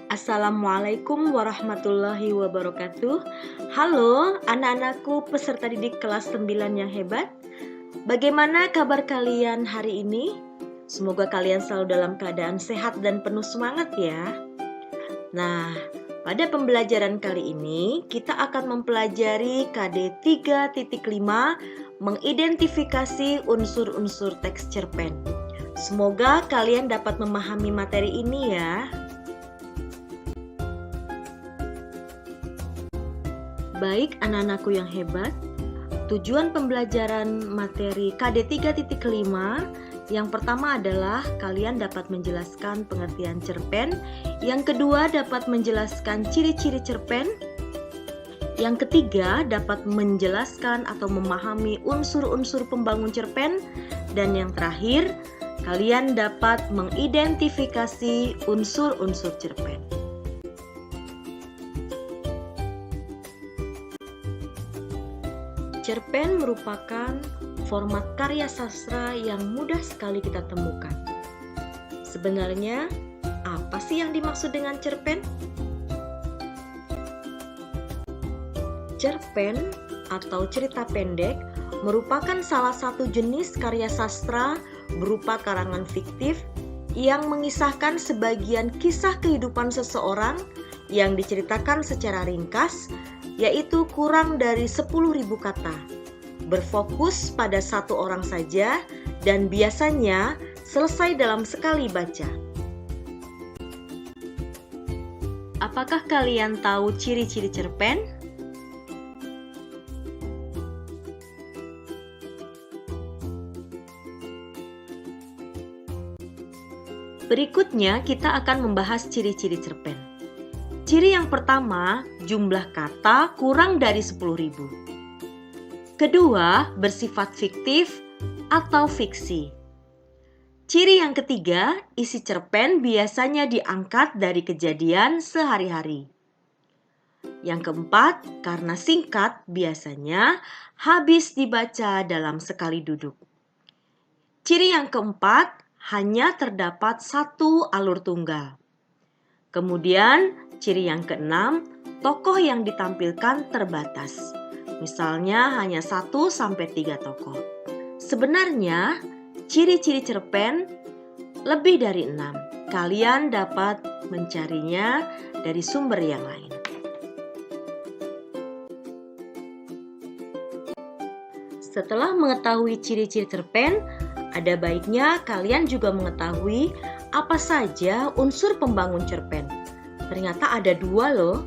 Assalamualaikum warahmatullahi wabarakatuh. Halo anak-anakku peserta didik kelas 9 yang hebat. Bagaimana kabar kalian hari ini? Semoga kalian selalu dalam keadaan sehat dan penuh semangat ya. Nah, pada pembelajaran kali ini kita akan mempelajari KD 3.5 mengidentifikasi unsur-unsur teks cerpen. Semoga kalian dapat memahami materi ini ya. Baik anak-anakku yang hebat, tujuan pembelajaran materi KD 3.5 yang pertama adalah kalian dapat menjelaskan pengertian cerpen, yang kedua dapat menjelaskan ciri-ciri cerpen, yang ketiga dapat menjelaskan atau memahami unsur-unsur pembangun cerpen, dan yang terakhir kalian dapat mengidentifikasi unsur-unsur cerpen. Cerpen merupakan format karya sastra yang mudah sekali kita temukan. Sebenarnya, apa sih yang dimaksud dengan cerpen? Cerpen atau cerita pendek merupakan salah satu jenis karya sastra berupa karangan fiktif yang mengisahkan sebagian kisah kehidupan seseorang yang diceritakan secara ringkas, yaitu kurang dari 10.000 kata, berfokus pada satu orang saja dan biasanya selesai dalam sekali baca. Apakah kalian tahu ciri-ciri cerpen? Berikutnya kita akan membahas ciri-ciri cerpen. Ciri yang pertama, jumlah kata kurang dari 10.000. Kedua, bersifat fiktif atau fiksi. Ciri yang ketiga, isi cerpen biasanya diangkat dari kejadian sehari-hari. Yang keempat, karena singkat, biasanya habis dibaca dalam sekali duduk. Ciri yang keempat, hanya terdapat satu alur tunggal. Kemudian, ciri yang keenam, tokoh yang ditampilkan terbatas. Misalnya hanya 1-3 tokoh. Sebenarnya, ciri-ciri cerpen lebih dari 6. Kalian dapat mencarinya dari sumber yang lain. Setelah mengetahui ciri-ciri cerpen, ada baiknya kalian juga mengetahui apa saja unsur pembangun cerpen. Ternyata ada 2 loh.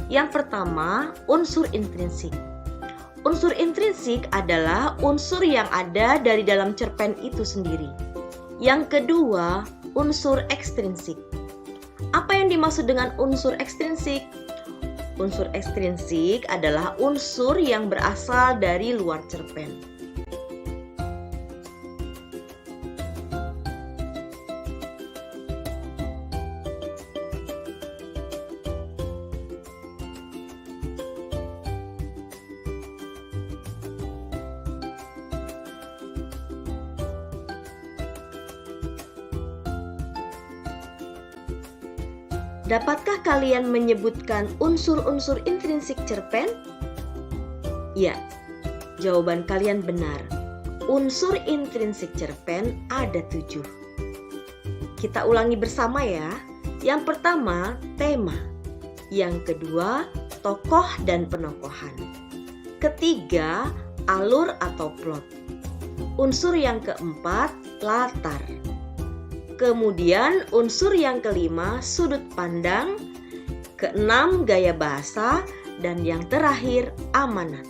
Yang pertama, unsur intrinsik. Unsur intrinsik adalah unsur yang ada dari dalam cerpen itu sendiri. Yang kedua, unsur ekstrinsik. Apa yang dimaksud dengan unsur ekstrinsik? Unsur ekstrinsik adalah unsur yang berasal dari luar cerpen. Dapatkah kalian menyebutkan unsur-unsur intrinsik cerpen? Ya, jawaban kalian benar. Unsur intrinsik cerpen ada 7. Kita ulangi bersama ya. Yang pertama, tema. Yang kedua, tokoh dan penokohan. Ketiga, alur atau plot. Unsur yang keempat, latar. Kemudian unsur yang kelima, sudut pandang. Keenam, gaya bahasa. Dan yang terakhir, amanat.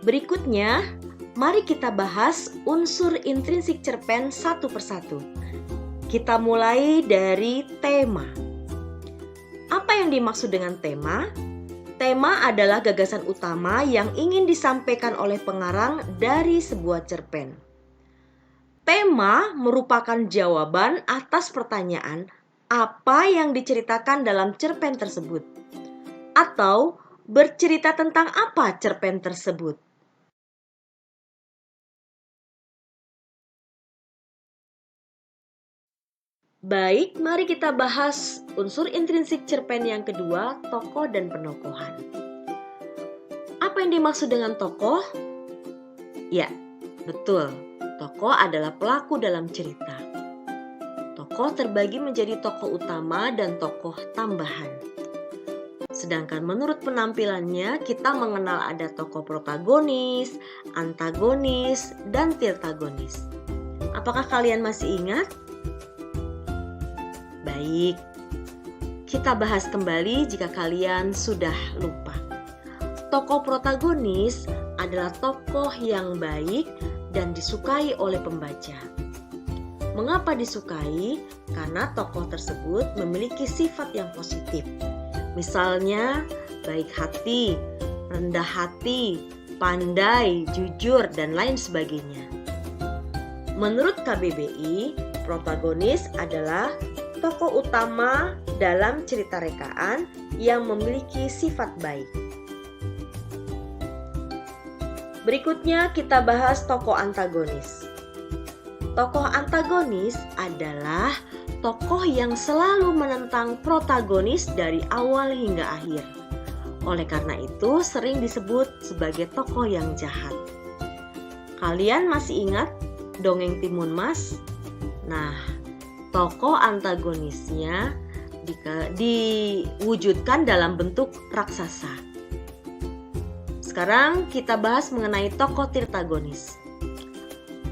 Berikutnya, mari kita bahas unsur intrinsik cerpen satu persatu. Kita mulai dari tema. Apa yang dimaksud dengan tema? Tema adalah gagasan utama yang ingin disampaikan oleh pengarang dari sebuah cerpen. Tema merupakan jawaban atas pertanyaan apa yang diceritakan dalam cerpen tersebut, atau bercerita tentang apa cerpen tersebut. Baik, mari kita bahas unsur intrinsik cerpen yang kedua, tokoh dan penokohan. Apa yang dimaksud dengan tokoh? Ya, betul. Tokoh adalah pelaku dalam cerita. Tokoh terbagi menjadi tokoh utama dan tokoh tambahan. Sedangkan menurut penampilannya, kita mengenal ada tokoh protagonis, antagonis, dan tirtagonis. Apakah kalian masih ingat? Baik, kita bahas kembali jika kalian sudah lupa. Tokoh protagonis adalah tokoh yang baik dan disukai oleh pembaca. Mengapa disukai? Karena tokoh tersebut memiliki sifat yang positif. Misalnya, baik hati, rendah hati, pandai, jujur, dan lain sebagainya. Menurut KBBI, protagonis adalah tokoh utama dalam cerita rekaan yang memiliki sifat baik. Berikutnya kita bahas tokoh antagonis. Tokoh antagonis adalah tokoh yang selalu menentang protagonis dari awal hingga akhir. Oleh karena itu sering disebut sebagai tokoh yang jahat. Kalian masih ingat dongeng Timun Mas? Nah, tokoh antagonisnya diwujudkan dalam bentuk raksasa. Sekarang kita bahas mengenai tokoh tirtagonis.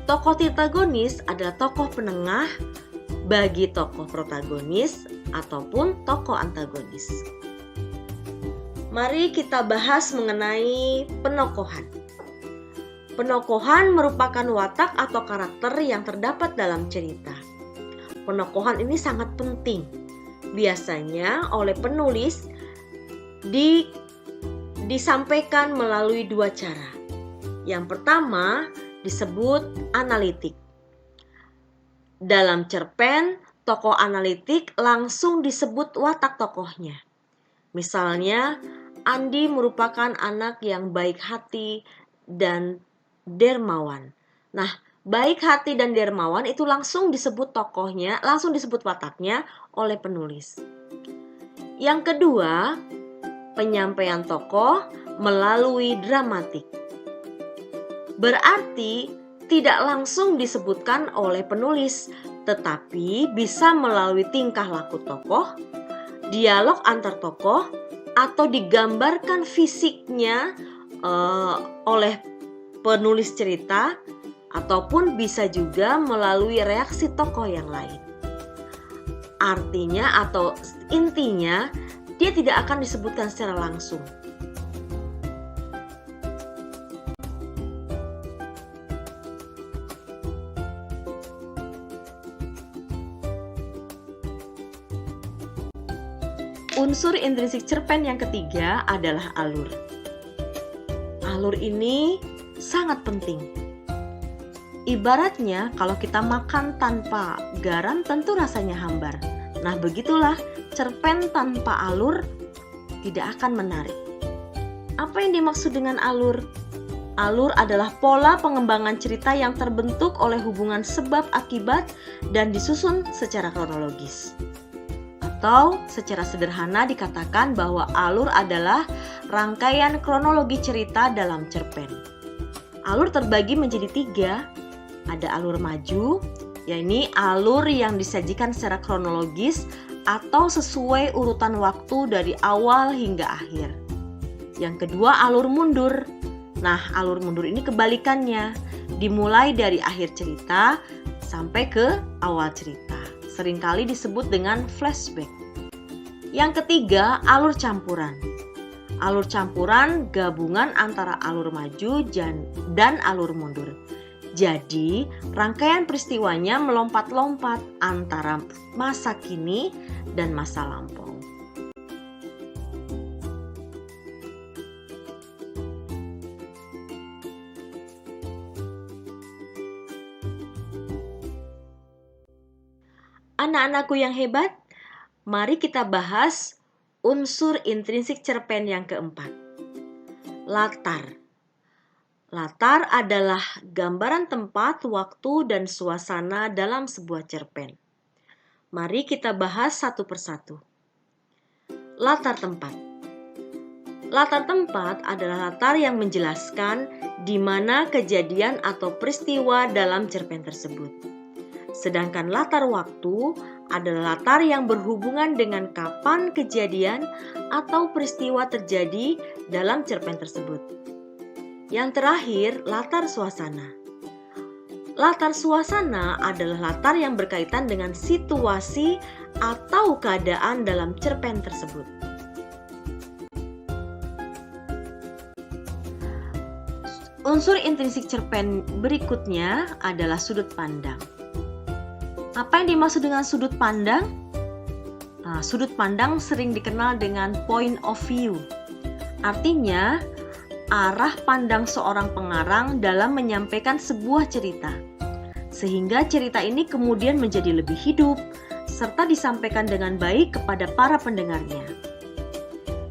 Tokoh tirtagonis adalah tokoh penengah bagi tokoh protagonis ataupun tokoh antagonis. Mari kita bahas mengenai penokohan. Penokohan merupakan watak atau karakter yang terdapat dalam cerita. Penokohan ini sangat penting. Biasanya oleh penulis disampaikan melalui dua cara. Yang pertama disebut analitik. Dalam cerpen, tokoh analitik langsung disebut watak tokohnya. Misalnya, Andi merupakan anak yang baik hati dan dermawan. Nah, baik hati dan dermawan itu langsung disebut tokohnya, langsung disebut wataknya oleh penulis. Yang kedua, penyampaian tokoh melalui dramatik. Berarti tidak langsung disebutkan oleh penulis, tetapi bisa melalui tingkah laku tokoh, dialog antar tokoh, atau digambarkan fisiknya oleh penulis cerita, ataupun bisa juga melalui reaksi tokoh yang lain. Artinya atau intinya, dia tidak akan disebutkan secara langsung. Unsur intrinsik cerpen yang ketiga adalah alur. Alur ini sangat penting. Ibaratnya kalau kita makan tanpa garam tentu rasanya hambar. Nah, begitulah cerpen tanpa alur tidak akan menarik. Apa yang dimaksud dengan alur? Alur adalah pola pengembangan cerita yang terbentuk oleh hubungan sebab akibat dan disusun secara kronologis. Atau secara sederhana dikatakan bahwa alur adalah rangkaian kronologi cerita dalam cerpen. Alur terbagi menjadi 3. Ada alur maju, yakni alur yang disajikan secara kronologis atau sesuai urutan waktu dari awal hingga akhir. Yang kedua, alur mundur. Nah, alur mundur ini kebalikannya, dimulai dari akhir cerita sampai ke awal cerita. Seringkali disebut dengan flashback. Yang ketiga, alur campuran. Alur campuran gabungan antara alur maju dan alur mundur. Jadi, rangkaian peristiwanya melompat-lompat antara masa kini dan masa lampau. Anak-anakku yang hebat, mari kita bahas unsur intrinsik cerpen yang keempat. Latar. Latar adalah gambaran tempat, waktu, dan suasana dalam sebuah cerpen. Mari kita bahas satu persatu. Latar tempat. Latar tempat adalah latar yang menjelaskan di mana kejadian atau peristiwa dalam cerpen tersebut. Sedangkan latar waktu adalah latar yang berhubungan dengan kapan kejadian atau peristiwa terjadi dalam cerpen tersebut. Yang terakhir, latar suasana. Latar suasana adalah latar yang berkaitan dengan situasi atau keadaan dalam cerpen tersebut. Unsur intrinsik cerpen berikutnya adalah sudut pandang. Apa yang dimaksud dengan sudut pandang? Sudut pandang sering dikenal dengan point of view. Artinya, arah pandang seorang pengarang dalam menyampaikan sebuah cerita. Sehingga cerita ini kemudian menjadi lebih hidup, serta disampaikan dengan baik kepada para pendengarnya.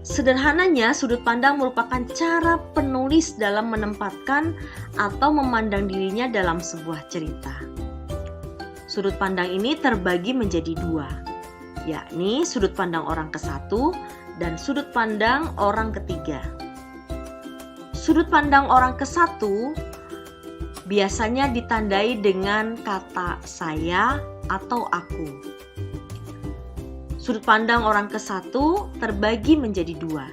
Sederhananya, sudut pandang merupakan cara penulis dalam menempatkan atau memandang dirinya dalam sebuah cerita. Sudut pandang ini terbagi menjadi dua, yakni sudut pandang orang ke-1 dan sudut pandang orang ketiga. Sudut pandang orang ke-1 biasanya ditandai dengan kata saya atau aku. Sudut pandang orang ke-1 terbagi menjadi dua,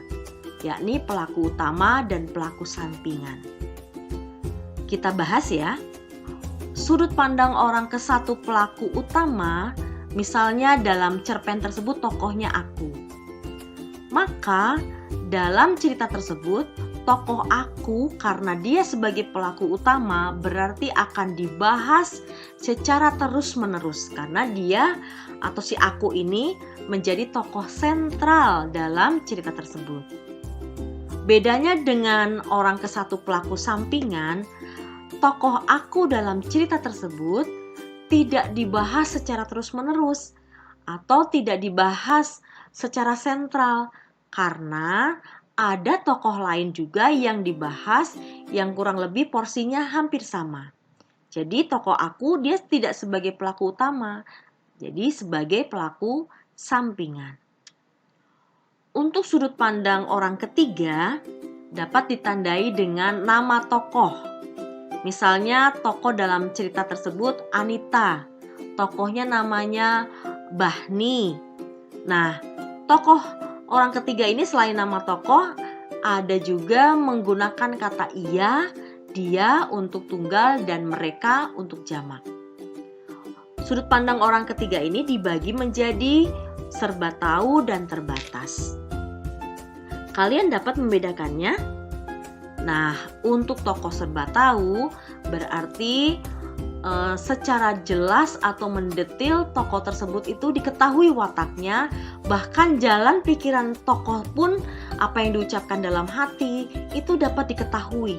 yakni pelaku utama dan pelaku sampingan. Kita bahas ya. Sudut pandang orang ke-1 pelaku utama, misalnya dalam cerpen tersebut tokohnya aku. Maka dalam cerita tersebut, tokoh aku karena dia sebagai pelaku utama berarti akan dibahas secara terus-menerus karena dia atau si aku ini menjadi tokoh sentral dalam cerita tersebut. Bedanya dengan orang ke-1 pelaku sampingan, tokoh aku dalam cerita tersebut tidak dibahas secara terus-menerus atau tidak dibahas secara sentral karena ada tokoh lain juga yang dibahas yang kurang lebih porsinya hampir sama. Jadi tokoh aku dia tidak sebagai pelaku utama, jadi sebagai pelaku sampingan. Untuk sudut pandang orang ketiga dapat ditandai dengan nama tokoh. Misalnya tokoh dalam cerita tersebut Anita, tokohnya namanya Bahni. Nah, tokoh orang ketiga ini selain nama tokoh, ada juga menggunakan kata ia, dia untuk tunggal, dan mereka untuk jamak. Sudut pandang orang ketiga ini dibagi menjadi serba tahu dan terbatas. Kalian dapat membedakannya? Nah, untuk tokoh serba tahu berarti secara jelas atau mendetil tokoh tersebut itu diketahui wataknya, bahkan jalan pikiran tokoh pun apa yang diucapkan dalam hati itu dapat diketahui.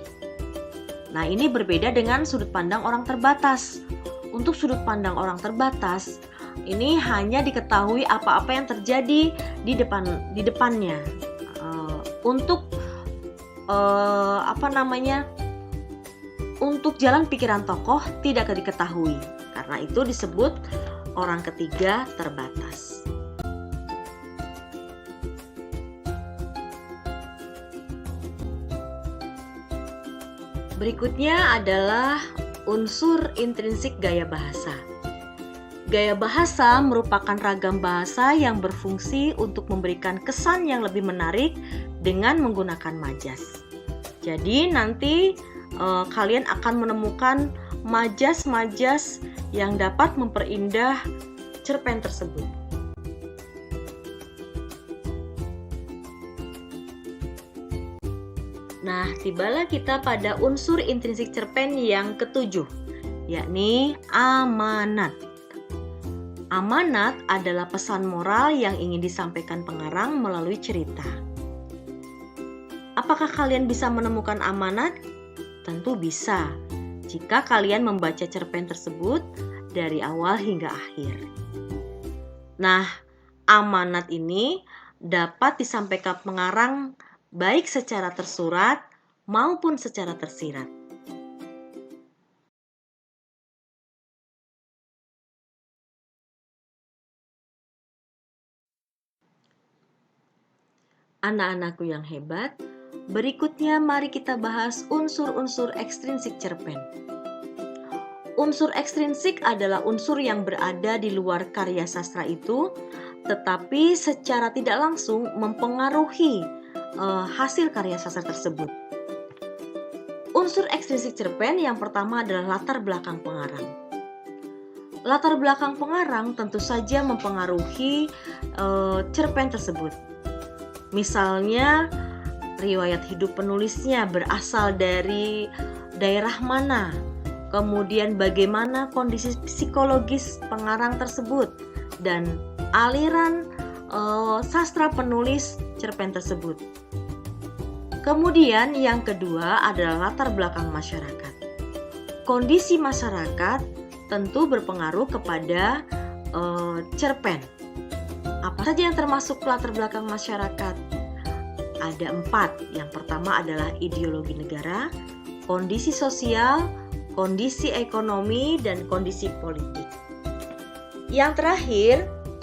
Nah, ini berbeda dengan sudut pandang orang terbatas. Untuk sudut pandang orang terbatas, ini hanya diketahui apa-apa yang terjadi di depannya. Untuk untuk jalan pikiran tokoh tidak diketahui. Karena itu disebut orang ketiga terbatas. Berikutnya adalah unsur intrinsik gaya bahasa. Gaya bahasa merupakan ragam bahasa yang berfungsi untuk memberikan kesan yang lebih menarik dengan menggunakan majas. Jadi nanti kalian akan menemukan majas-majas yang dapat memperindah cerpen tersebut. Nah, tibalah kita pada unsur intrinsik cerpen yang ketujuh, yakni amanat. Amanat adalah pesan moral yang ingin disampaikan pengarang melalui cerita. Apakah kalian bisa menemukan amanat? Tentu bisa, jika kalian membaca cerpen tersebut dari awal hingga akhir. Nah, amanat ini dapat disampaikan pengarang baik secara tersurat maupun secara tersirat. Anak-anakku yang hebat, berikutnya mari kita bahas unsur-unsur ekstrinsik cerpen. Unsur ekstrinsik adalah unsur yang berada di luar karya sastra itu, tetapi secara tidak langsung mempengaruhi hasil karya sastra tersebut. Unsur ekstrinsik cerpen yang pertama adalah latar belakang pengarang. Latar belakang pengarang tentu saja mempengaruhi cerpen tersebut. Misalnya, riwayat hidup penulisnya berasal dari daerah mana, kemudian bagaimana kondisi psikologis pengarang tersebut, dan aliran sastra penulis cerpen tersebut. Kemudian yang kedua adalah latar belakang masyarakat. Kondisi masyarakat tentu berpengaruh kepada cerpen. Apa saja yang termasuk latar belakang masyarakat? Ada 4. Yang pertama adalah ideologi negara, kondisi sosial, kondisi ekonomi, dan kondisi politik. Yang terakhir,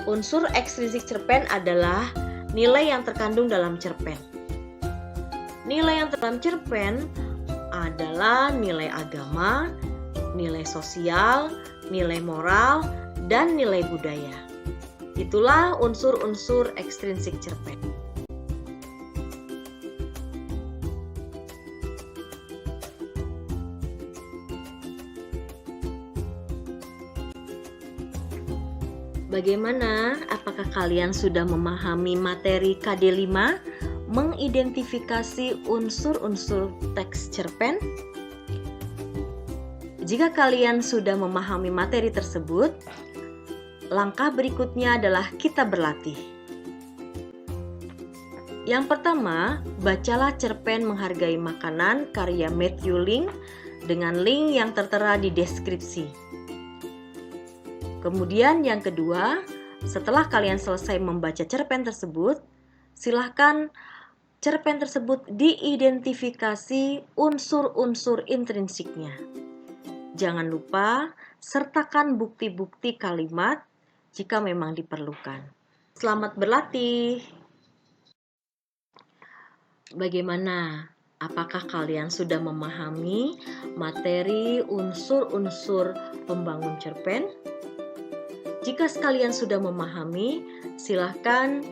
unsur ekstrinsik cerpen adalah nilai yang terkandung dalam cerpen. Nilai yang terkandung dalam cerpen adalah nilai agama, nilai sosial, nilai moral, dan nilai budaya. Itulah unsur-unsur ekstrinsik cerpen. Bagaimana? Apakah kalian sudah memahami materi KD 5? Mengidentifikasi unsur-unsur teks cerpen? Jika kalian sudah memahami materi tersebut, langkah berikutnya adalah kita berlatih. Yang pertama, bacalah cerpen Menghargai Makanan karya Matthew Link dengan link yang tertera di deskripsi. Kemudian yang kedua, setelah kalian selesai membaca cerpen tersebut, silahkan cerpen tersebut diidentifikasi unsur-unsur intrinsiknya. Jangan lupa sertakan bukti-bukti kalimat jika memang diperlukan. Selamat berlatih. Bagaimana? Apakah kalian sudah memahami materi unsur-unsur pembangun cerpen? Jika kalian sudah memahami, silahkan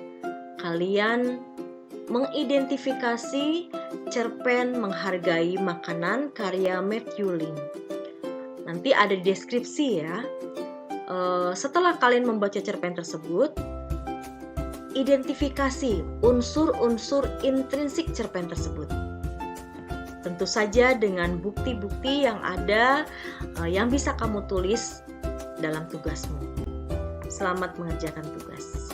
kalian mengidentifikasi cerpen Menghargai Makanan karya Matthew Link. Nanti ada di deskripsi ya. Setelah kalian membaca cerpen tersebut, identifikasi unsur-unsur intrinsik cerpen tersebut. Tentu saja dengan bukti-bukti yang ada yang bisa kamu tulis dalam tugasmu. Selamat mengerjakan tugas.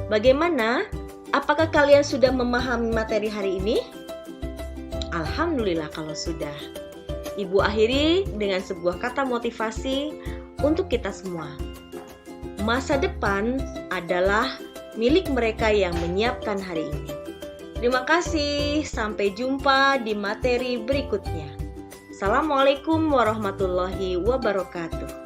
Bagaimana? Apakah kalian sudah memahami materi hari ini? Alhamdulillah kalau sudah. Ibu akhiri dengan sebuah kata motivasi untuk kita semua. Masa depan adalah milik mereka yang menyiapkan hari ini. Terima kasih, sampai jumpa di materi berikutnya. Assalamualaikum warahmatullahi wabarakatuh.